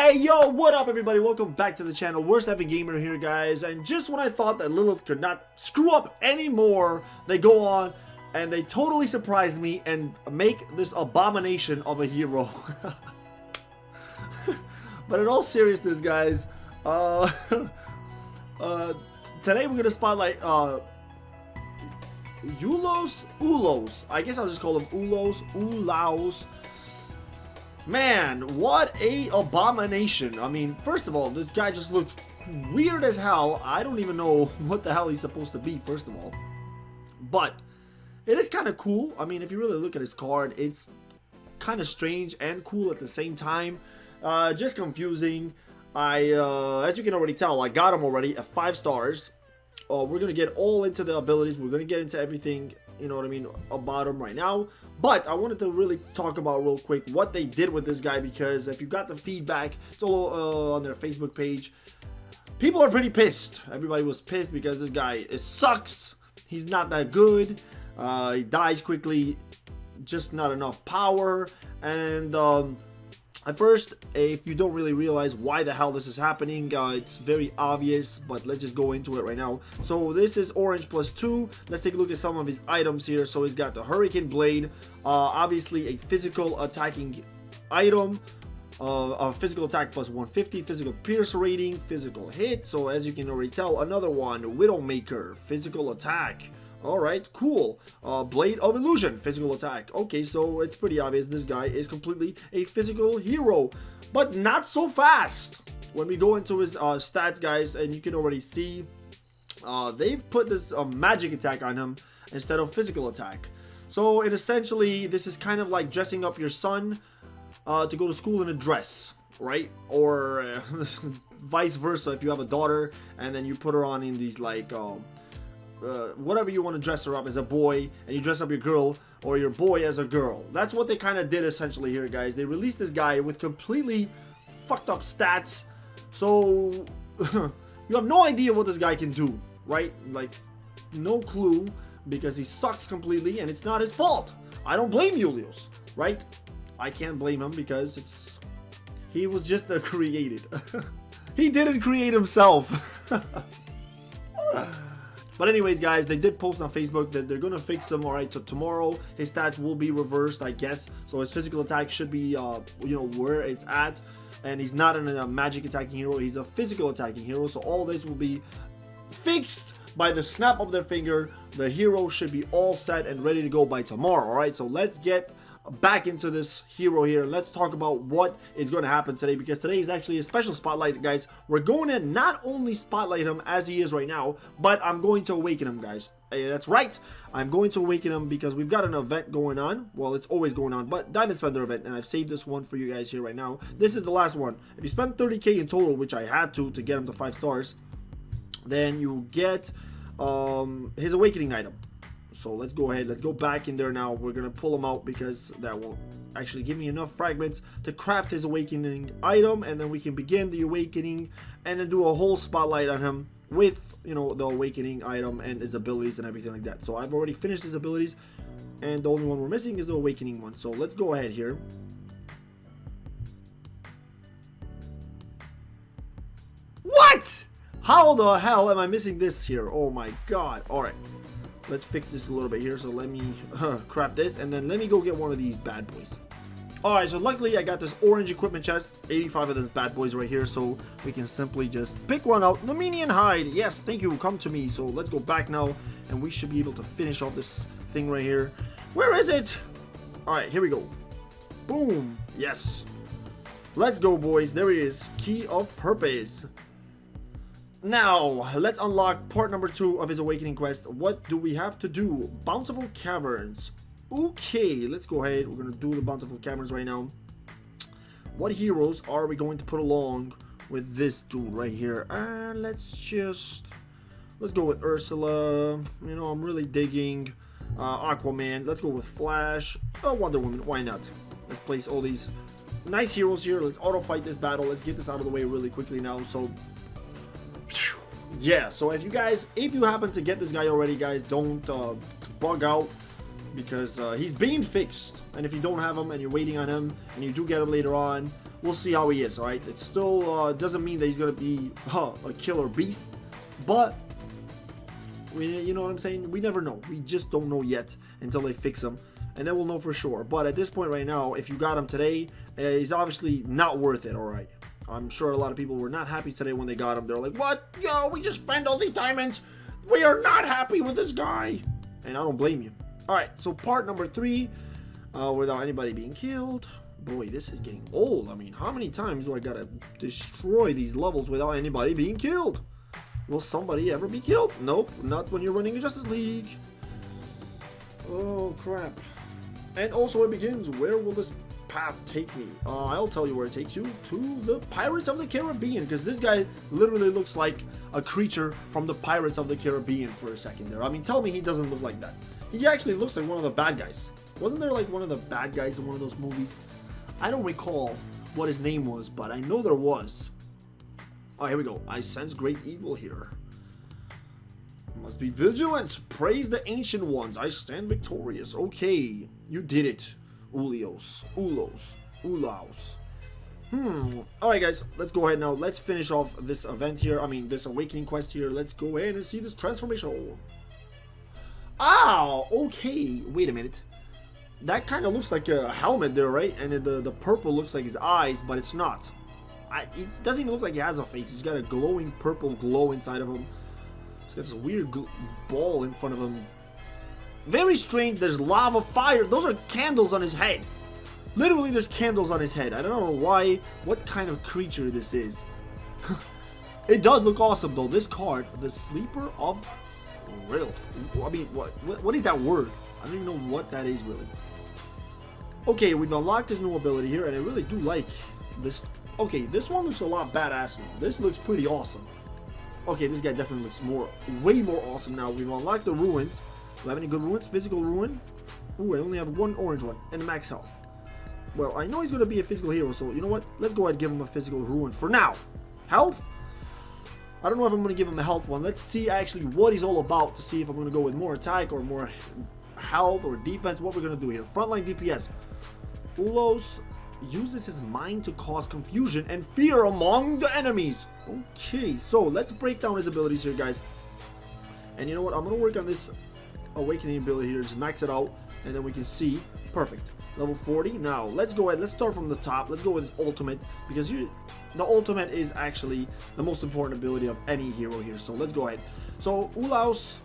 Hey yo, what up everybody? Welcome back to the channel. Worst Epic Gamer here, guys. And just when I thought that Lilith could not screw up anymore, they go on and they totally surprise me and make this abomination of a hero. But in all seriousness, guys, today we're gonna spotlight Ulaos. I guess I'll just call them Ulaos. Man, what a abomination. I mean, first of all, this guy just looks weird as hell. I don't even know what the hell he's supposed to be, first of all. But it is kind of cool. I mean, if you really look at his card, it's kind of strange and cool at the same time. Just confusing. As you can already tell, I got him already at 5 stars. We're going to get all into the abilities. We're going to get into everything, you know what I mean, about him right now. But I wanted to really talk about real quick what they did with this guy, because if you got the feedback, it's all on their Facebook page. People are pretty pissed. Everybody was pissed because this guy, it sucks. He's not that good. He dies quickly. Just not enough power. And at first, if you don't really realize why the hell this is happening, it's very obvious, but let's just go into it right now. So this is orange +2. Let's take a look at some of his items here. So he's got the Hurricane Blade, obviously a physical attacking item, a physical attack +150, physical pierce rating, physical hit. So as you can already tell, another one, Widowmaker, physical attack. Alright, cool. Blade of Illusion, physical attack. Okay, so it's pretty obvious this guy is completely a physical hero, but not so fast. When we go into his stats, guys, and you can already see they've put this magic attack on him instead of physical attack. So essentially, this is kind of like dressing up your son to go to school in a dress, right? Or vice versa, if you have a daughter and then you put her on in these like whatever you want to dress her up as a boy, and you dress up your girl or your boy as a girl. That's what they kind of did essentially here, guys. They released this guy with completely fucked up stats, so you have no idea what this guy can do, right? Like, no clue, because he sucks completely, and it's not his fault. I don't blame Ulaos, right? I can't blame him because he was just created. He didn't create himself. But anyways, guys, they did post on Facebook that they're gonna fix him. Alright, so tomorrow his stats will be reversed, I guess. So his physical attack should be, you know, where it's at. And he's not a magic attacking hero. He's a physical attacking hero. So all this will be fixed by the snap of their finger. The hero should be all set and ready to go by tomorrow. Alright, so let's get back into this hero here. Let's talk about what is going to happen today, because today is actually a special spotlight, guys. We're going to not only spotlight him as he is right now, but I'm going to awaken him, guys. That's right, I'm going to awaken him because we've got an event going on. Well, it's always going on, but Diamond Spender event, and I've saved this one for you guys here right now. This is the last one. If you spend 30k in total, which I had to get him to 5 stars, then you get his awakening item. So let's go ahead, let's go back in there now. We're gonna pull him out because that won't actually give me enough fragments to craft his awakening item, and then we can begin the awakening and then do a whole spotlight on him with, you know, the awakening item and his abilities and everything like that. So I've already finished his abilities, and the only one we're missing is the awakening one. So let's go ahead here. What? How the hell am I missing this here? Oh my god. Alright, let's fix this a little bit here. So let me craft this, and then let me go get one of these bad boys. Alright, so luckily I got this orange equipment chest, 85 of those bad boys right here, so we can simply just pick one out. The Minion Hide, yes, thank you, come to me. So let's go back now, and we should be able to finish off this thing right here. Where is it? Alright, here we go. Boom, yes. Let's go, boys, there he is. Key of Purpose. Now, let's unlock part number 2 of his awakening quest. What do we have to do? Bountiful Caverns. Okay, let's go ahead. We're going to do the Bountiful Caverns right now. What heroes are we going to put along with this dude right here? Let's go with Ursula. You know, I'm really digging Aquaman. Let's go with Flash. Oh, Wonder Woman, why not? Let's place all these nice heroes here. Let's auto fight this battle. Let's get this out of the way really quickly now. So yeah, so if you happen to get this guy already, guys, don't bug out, because he's being fixed. And if you don't have him and you're waiting on him and you do get him later on, we'll see how he is, alright? It still doesn't mean that he's gonna be a killer beast, but you know what I'm saying? We never know. We just don't know yet until they fix him, and then we'll know for sure. But at this point right now, if you got him today, he's obviously not worth it, alright? I'm sure a lot of people were not happy today when they got him. They're like, what? Yo, we just spent all these diamonds. We are not happy with this guy. And I don't blame you. Alright, so part number 3, without anybody being killed. Boy, this is getting old. I mean, how many times do I gotta destroy these levels without anybody being killed? Will somebody ever be killed? Nope, not when you're running a Justice League. Oh, crap. And also it begins. Where will this path take me? I'll tell you where it takes you. To the Pirates of the Caribbean. Because this guy literally looks like a creature from the Pirates of the Caribbean for a second there. I mean, tell me he doesn't look like that. He actually looks like one of the bad guys. Wasn't there like one of the bad guys in one of those movies? I don't recall what his name was, but I know there was. Oh, here we go. I sense great evil here. Must be vigilant. Praise the ancient ones. I stand victorious. Okay, you did it. Ulaos. Alright guys, let's go ahead now. Let's finish off this event here. I mean, this awakening quest here. Let's go ahead and see this transformation. Ah, okay. Wait a minute. That kind of looks like a helmet there, right? And the purple looks like his eyes, but it's not. It doesn't even look like he has a face. He's got a glowing purple glow inside of him. He's got this weird ball in front of him. Very strange. There's lava, fire. Those are candles on his head. Literally, there's candles on his head. I don't know why, what kind of creature this is. It does look awesome, though. This card, the Sleeper of Rilf. I mean, what is that word? I don't even know what that is, really. Okay, we've unlocked this new ability here, and I really do like this. Okay, this one looks a lot badass now. This looks pretty awesome. Okay, this guy definitely looks way more awesome now. We've unlocked the ruins. Do I have any good ruins? Physical ruin? Ooh, I only have one orange one, and max health. Well, I know he's going to be a physical hero, so you know what? Let's go ahead and give him a physical ruin for now. Health? I don't know if I'm going to give him a health one. Let's see actually what he's all about to see if I'm going to go with more attack or more health or defense. What we're going to do here. Frontline DPS. Ulaos uses his mind to cause confusion and fear among the enemies. Okay, so let's break down his abilities here, guys. And you know what? I'm going to work on this awakening ability here. Just max it out, and then we can see. Perfect. Level 40. Now, let's go ahead. Let's start from the top. Let's go with his ultimate, because the ultimate is actually the most important ability of any hero here. So let's go ahead. So Ulaos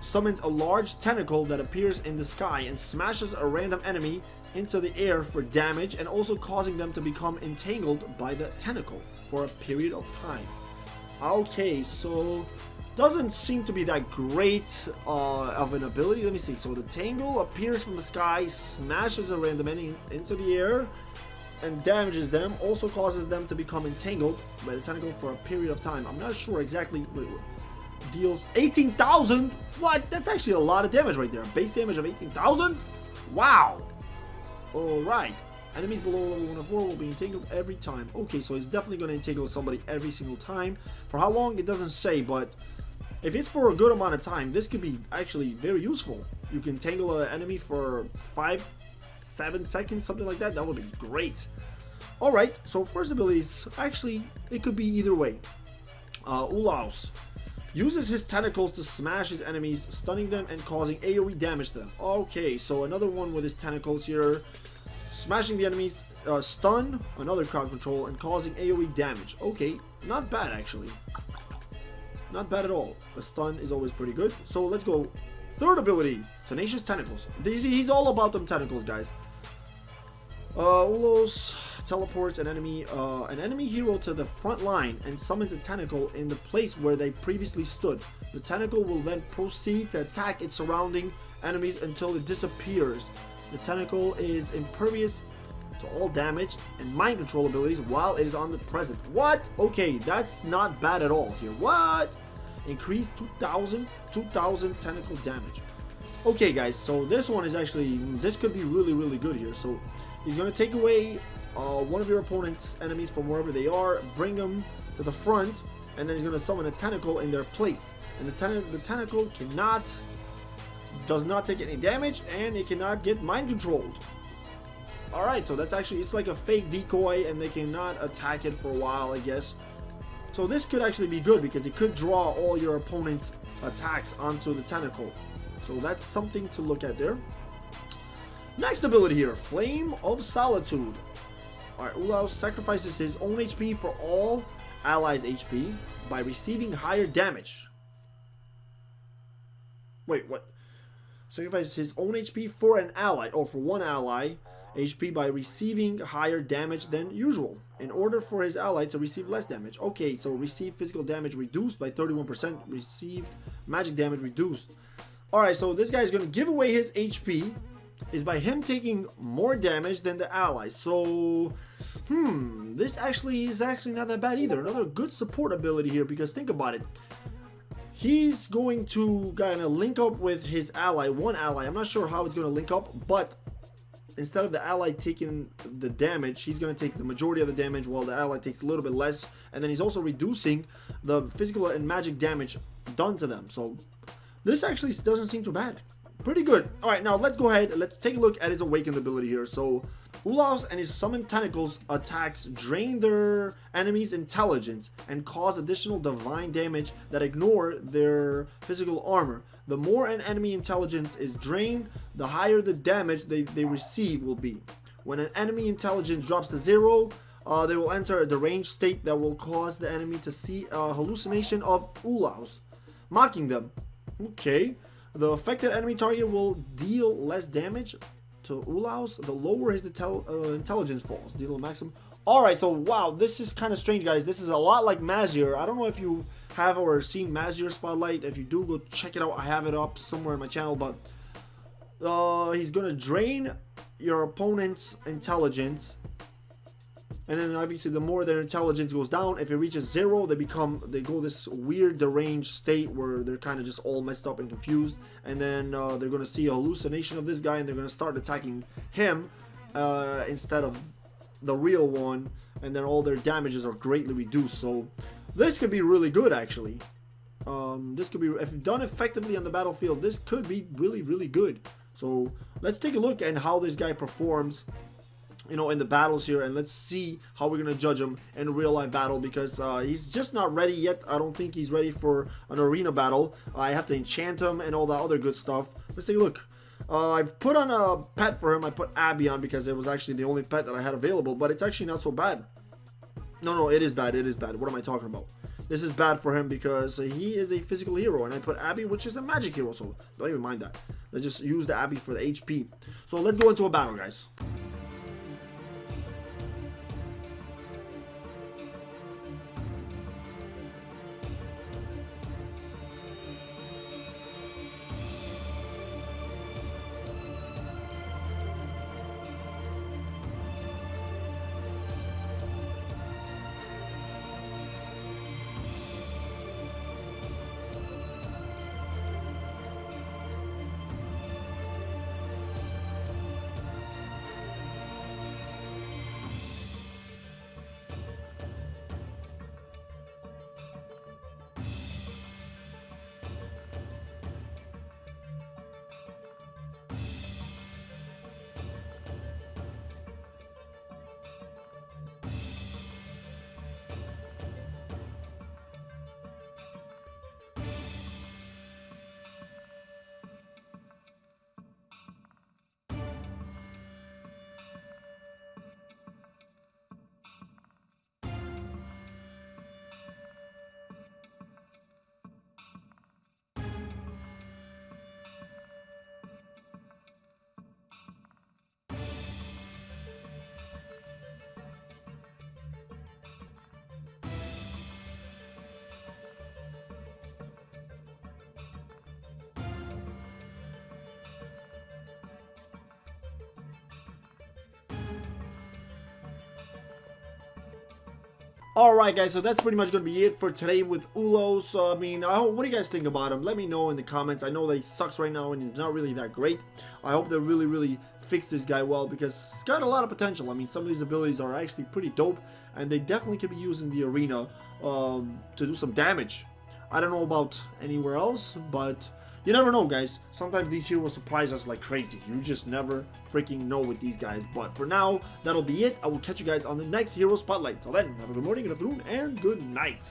summons a large tentacle that appears in the sky and smashes a random enemy into the air for damage, and also causing them to become entangled by the tentacle for a period of time. Okay, so doesn't seem to be that great of an ability. Let me see. So the tangle appears from the sky, smashes a random enemy into the air, and damages them. Also causes them to become entangled by the tentacle for a period of time. I'm not sure exactly. Deals 18,000. What? That's actually a lot of damage right there. Base damage of 18,000. Wow. Alright. Enemies below level 104 will be entangled every time. Okay, so he's definitely going to entangle somebody every single time. For how long, it doesn't say, but if it's for a good amount of time, this could be actually very useful. You can tangle an enemy for 5-7 seconds, something like that. That would be great. Alright, so first ability is actually, it could be either way. Ulaos uses his tentacles to smash his enemies, stunning them and causing AoE damage to them. Okay, so another one with his tentacles here. Smashing the enemies, stun, another crowd control, and causing AoE damage. Okay, not bad actually. Not bad at all. A stun is always pretty good. So let's go. Third ability, Tenacious Tentacles. He's all about them tentacles, guys. Ulaos teleports an enemy hero to the front line and summons a tentacle in the place where they previously stood. The tentacle will then proceed to attack its surrounding enemies until it disappears. The tentacle is impervious to all damage and mind control abilities while it is on the present. What? Okay, that's not bad at all here. What? Increase 2,000 tentacle damage. Okay, guys, so this one is actually, this could be really good here. So he's going to take away one of your opponent's enemies from wherever they are, bring them to the front, and then he's going to summon a tentacle in their place. And the tentacle does not take any damage, and it cannot get mind controlled. Alright, so that's actually, it's like a fake decoy and they cannot attack it for a while, I guess. So this could actually be good because it could draw all your opponent's attacks onto the tentacle. So that's something to look at there. Next ability here, Flame of Solitude. Alright, Ulaos sacrifices his own HP for all allies' HP by receiving higher damage. Wait, what? Sacrifices his own HP for an ally, or for one ally HP by receiving higher damage than usual, in order for his ally to receive less damage. Okay, so receive physical damage reduced by 31%, receive magic damage reduced. Alright, so this guy's going to give away his HP is by him taking more damage than the ally. So, this actually is not that bad either. Another good support ability here, because think about it. He's going to kind of link up with his ally, one ally. I'm not sure how it's going to link up, but instead of the ally taking the damage, he's going to take the majority of the damage while the ally takes a little bit less. And then he's also reducing the physical and magic damage done to them. So this actually doesn't seem too bad. Pretty good. Alright, now let's go ahead. Let's take a look at his awakened ability here. So Ulaos and his summoned tentacles attacks drain their enemies' intelligence and cause additional divine damage that ignore their physical armor. The more an enemy intelligence is drained, the higher the damage they receive will be. When an enemy intelligence drops to 0, they will enter a deranged state that will cause the enemy to see a hallucination of Ulaos, mocking them. Okay. The affected enemy target will deal less damage to Ulaos the lower his intelligence falls. Deal a maximum. Alright, so wow, this is kind of strange, guys. This is a lot like Mazier. I don't know if you have or seen Mazier Spotlight. If you do, go check it out. I have it up somewhere on my channel. But he's going to drain your opponent's intelligence. And then obviously the more their intelligence goes down, if it reaches 0, they go this weird deranged state where they're kind of just all messed up and confused. And then they're going to see a hallucination of this guy and they're going to start attacking him instead of the real one. And then all their damages are greatly reduced. So this could be really good, actually. This could be, if done effectively on the battlefield, this could be really, really good. So let's take a look at how this guy performs, you know, in the battles here, and let's see how we're gonna judge him in a real life battle, because he's just not ready yet. I don't think he's ready for an arena battle. I have to enchant him and all that other good stuff. Let's take a look. I've put on a pet for him. I put Abby on because it was actually the only pet that I had available, but it's actually not so bad. No, it is bad. It is bad. What am I talking about? This is bad for him because he is a physical hero, and I put Abby, which is a magic hero, so don't even mind that. Let's just use the Abby for the HP. So let's go into a battle, guys. Alright guys, so that's pretty much going to be it for today with Ulaos. I mean, what do you guys think about him? Let me know in the comments. I know that he sucks right now and he's not really that great. I hope they really fix this guy well, because he's got a lot of potential. I mean, some of these abilities are actually pretty dope, and they definitely can be used in the arena to do some damage. I don't know about anywhere else, but you never know, guys. Sometimes these heroes surprise us like crazy. You just never freaking know with these guys. But for now, that'll be it. I will catch you guys on the next Hero Spotlight. Till then, have a good morning, good afternoon, and good night.